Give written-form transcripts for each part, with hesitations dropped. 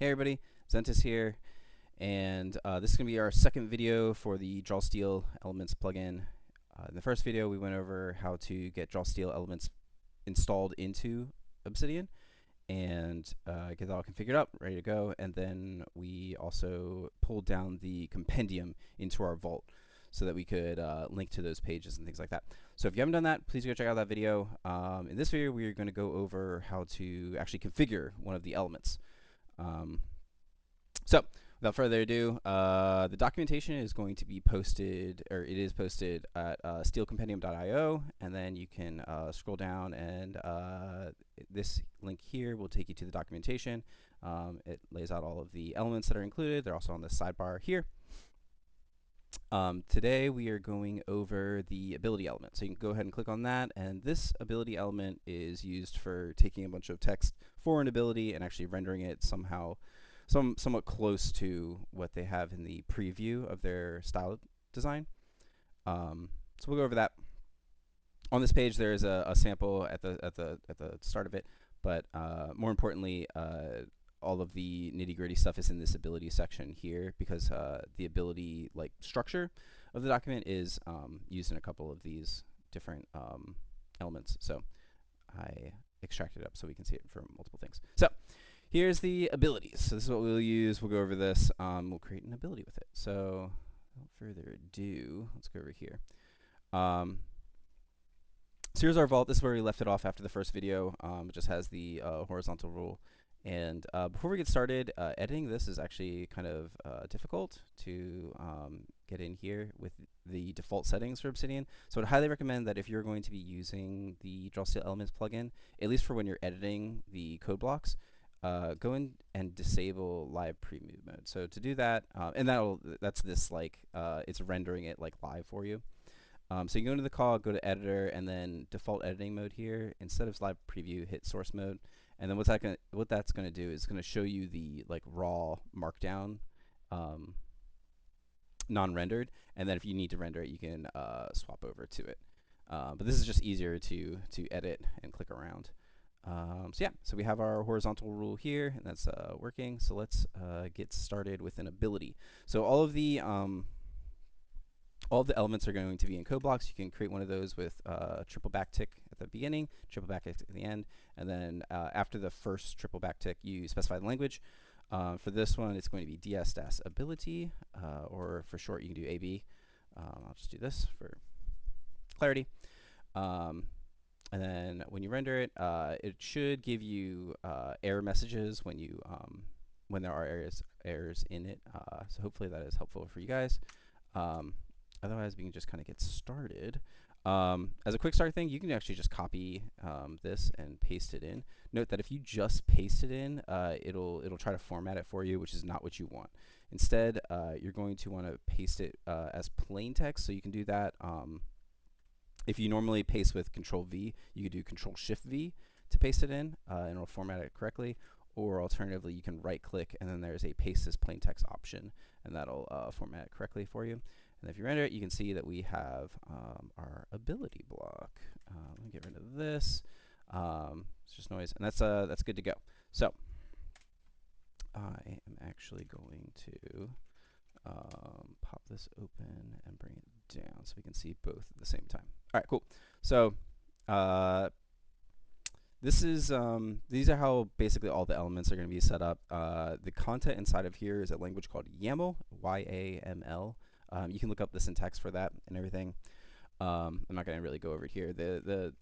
Hey everybody, Zentis here, and this is going to be our second video for the Draw Steel Elements plugin. In the first video, we went over how to get Draw Steel Elements installed into Obsidian and get it all configured up, ready to go, and then we also pulled down the compendium into our vault so that we could link to those pages and things like that. So if you haven't done that, please go check out that video. In this video, we are going to go over how to actually configure one of the elements. So, without further ado, the documentation is going to be posted, or it is posted at steelcompendium.io, and then you can scroll down, and this link here will take you to the documentation. It lays out all of the elements that are included. They're also on the sidebar here. Today we are going over the ability element. So you can go ahead and click on that, and this ability element is used for taking a bunch of text for an ability and actually rendering it somehow somewhat close to what they have in the preview of their style design. So we'll go over that. On this page, there is a sample at the start of it, but more importantly, all of the nitty-gritty stuff is in this ability section here because the ability structure of the document is used in a couple of these different elements. So I extracted it up so we can see it for multiple things. So here's the abilities. So this is what we'll use. We'll go over this. We'll create an ability with it. So without further ado, let's go over here. So here's our vault. This is where we left it off after the first video. It just has the horizontal rule. And before we get started, editing this is actually kind of difficult to get in here with the default settings for Obsidian. So I'd highly recommend that if you're going to be using the Draw Steel Elements plugin, at least for when you're editing the code blocks, go in and disable live preview mode. So to do that, and that's this it's rendering it like live for you. So you go into the call, go to editor, and then default editing mode here. Instead of live preview, hit source mode. And then what that's gonna do is gonna show you the raw markdown, non-rendered. And then if you need to render it, you can swap over to it. But this is just easier to edit and click around. So yeah, so we have our horizontal rule here, and that's working. So let's get started with an ability. So all of the elements are going to be in code blocks. You can create one of those with triple backtick at the beginning, triple backtick at the end, and then after the first triple backtick, you specify the language. For this one, it's going to be ds-ability, or for short, you can do AB. I'll just do this for clarity. And then when you render it, it should give you error messages when there are errors in it. So hopefully that is helpful for you guys. Otherwise, we can just kind of get started. As a quick start thing, you can actually just copy this and paste it in. Note that if you just paste it in, it'll try to format it for you, which is not what you want. Instead, you're going to want to paste it as plain text. So you can do that. If you normally paste with Control V, you could do Control Shift V to paste it in, and it'll format it correctly. Or alternatively, you can right click and then there's a paste as plain text option, and that'll format it correctly for you. And if you render it, you can see that we have our ability block. Let me get rid of this. It's just noise, and that's good to go. So I am actually going to pop this open and bring it down so we can see both at the same time. All right, cool. So these are how basically all the elements are going to be set up. The content inside of here is a language called YAML, Y-A-M-L. You can look up the syntax for that and everything. I'm not going to really go over it here. The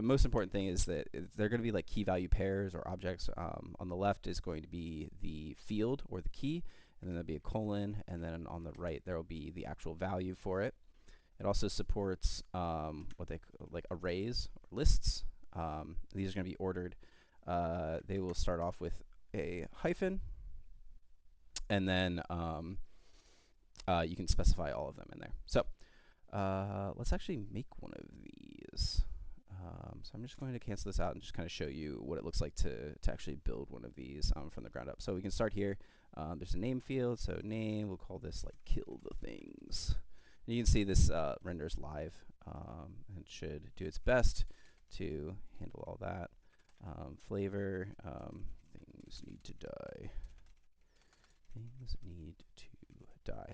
most important thing is that they're going to be like key value pairs or objects. On the left is going to be the field or the key, and then there'll be a colon, and then on the right there will be the actual value for it. It also supports what they like arrays or lists. These are going to be ordered. They will start off with a hyphen, and then you can specify all of them in there. So let's actually make one of these. So I'm just going to cancel this out and just kind of show you what it looks like to actually build one of these from the ground up. So we can start here. There's a name field, so name, we'll call this like kill the things. And you can see this renders live and should do its best to handle all that. Flavor, things need to die.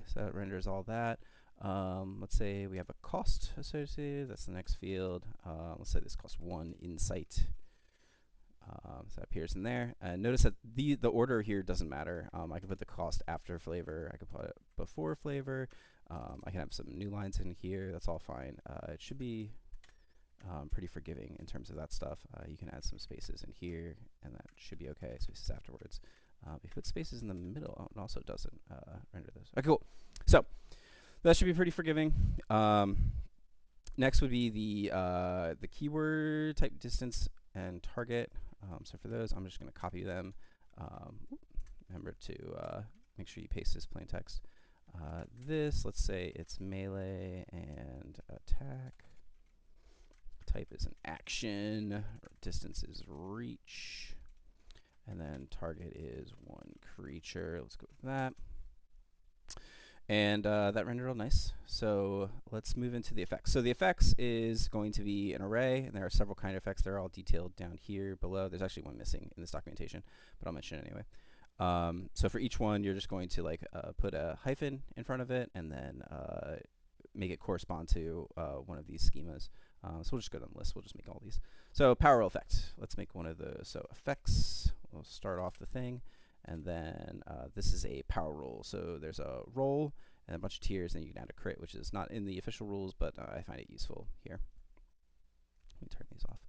so that renders all that. Let's say we have a cost associated. That's the next field. Let's say this costs 1 insight. So that appears in there. Notice that the order here doesn't matter. I can put the cost after flavor. I can put it before flavor. I can have some new lines in here. That's all fine. It should be pretty forgiving in terms of that stuff. You can add some spaces in here, and that should be okay. Spaces afterwards. If you put spaces in the middle, it also doesn't render those. Okay, cool. So that should be pretty forgiving. Next would be the keyword type distance and target. So for those, I'm just going to copy them. Remember to make sure you paste this plain text. This, let's say it's melee and attack. Type is an action. Distance is reach. And then target is 1 creature. Let's go with that. And that rendered all nice. So let's move into the effects. So the effects is going to be an array, and there are several kind of effects. They're all detailed down here below. There's actually one missing in this documentation, but I'll mention it anyway. So for each one, you're just going to like put a hyphen in front of it, and then make it correspond to one of these schemas. So we'll just go down the list. We'll just make all these. So power roll effect. Let's make one of those. So effects. We'll start off the thing. And then this is a power roll. So there's a roll and a bunch of tiers, and you can add a crit, which is not in the official rules, but I find it useful here. Let me turn these off.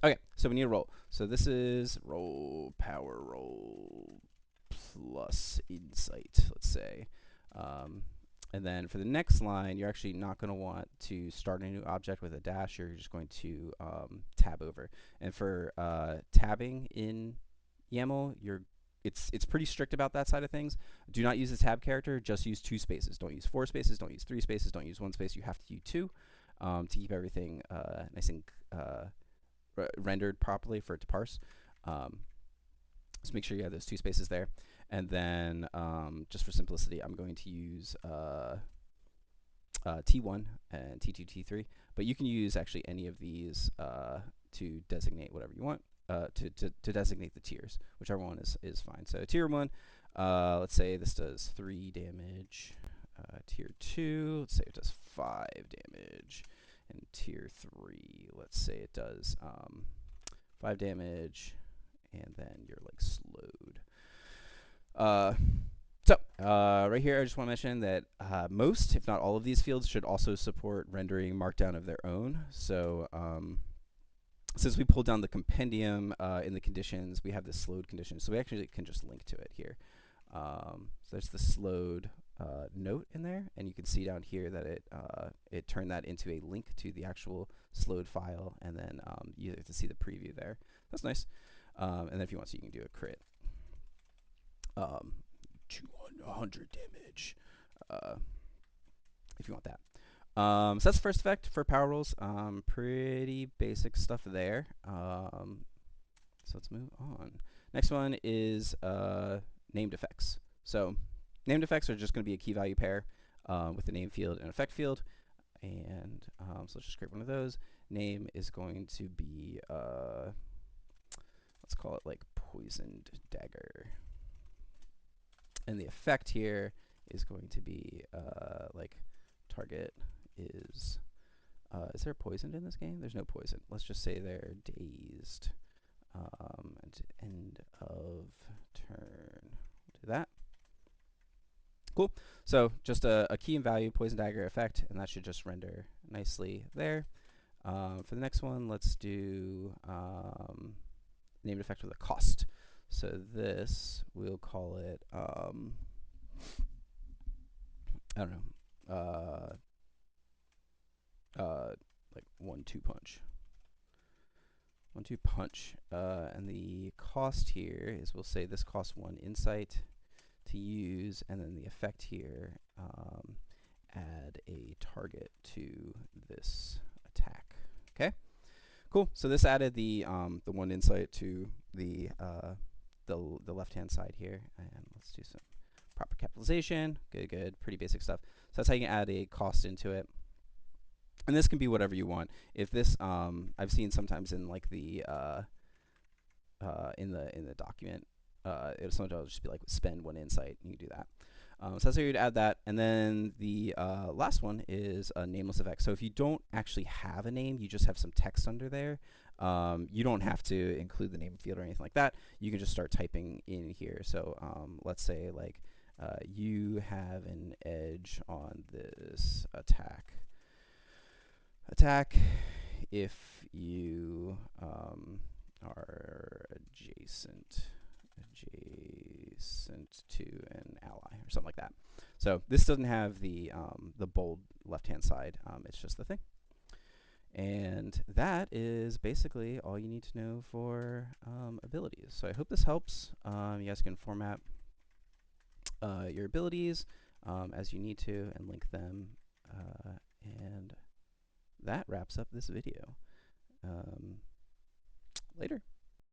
Okay, so we need a roll. So this is roll, power roll, plus insight, let's say. And then for the next line, you're actually not going to want to start a new object with a dash. You're just going to tab over. And for tabbing in YAML, it's pretty strict about that side of things. Do not use the tab character. Just use 2 spaces. Don't use 4 spaces. Don't use 3 spaces. Don't use 1 space. You have to use 2 to keep everything nice and rendered properly for it to parse. So make sure you have those 2 spaces there. And then just for simplicity, I'm going to use T1 and T2, T3. But you can use actually any of these to designate whatever you want. To designate the tiers, whichever one is fine. So tier 1, let's say this does 3 damage. Tier 2, let's say it does 5 damage. And tier 3, let's say it does 5 damage, and then you're like slowed. Right here, I just want to mention that most, if not all of these fields, should also support rendering Markdown of their own. So since we pulled down the compendium in the conditions, we have this slowed condition. So we actually can just link to it here. So there's the slowed note in there, and you can see down here that it turned that into a link to the actual slowed file, and then you have to see the preview there. That's nice. And then if you want to, you can do a crit. 200 damage if you want that. So that's the first effect for power rolls. Pretty basic stuff there. So let's move on. Next one is named effects. So named effects are just going to be a key value pair with the name field and effect field. And so let's just create one of those. Name is going to be, let's call it like poisoned dagger. And the effect here is going to be like target is there poisoned in this game? There's no poison. Let's just say they're dazed. And end of turn. Do that. Cool. So just a key and value poison dagger effect, and that should just render nicely there. For the next one, let's do named effect with a cost. So this, we'll call it, I don't know, like 1-2 punch. 1-2 punch. And the cost here is, we'll say this costs 1 insight to use, and then the effect here, add a target to this attack. Okay, cool. So this added the 1 insight to the left hand side here, and let's do some proper capitalization. Good, pretty basic stuff. So that's how you can add a cost into it. And this can be whatever you want. If this, I've seen sometimes in like the in the document, sometimes it'll just be like spend 1 insight. You can do that. So that's how you'd add that. And then the last one is a nameless effect. So if you don't actually have a name, you just have some text under there, you don't have to include the name field or anything like that. You can just start typing in here. So let's say like you have an edge on this attack if you are adjacent to an ally or something like that. So this doesn't have the bold left-hand side. It's just the thing. And that is basically all you need to know for abilities. So I hope this helps. You guys can format your abilities as you need to and link them. And that wraps up this video. Later.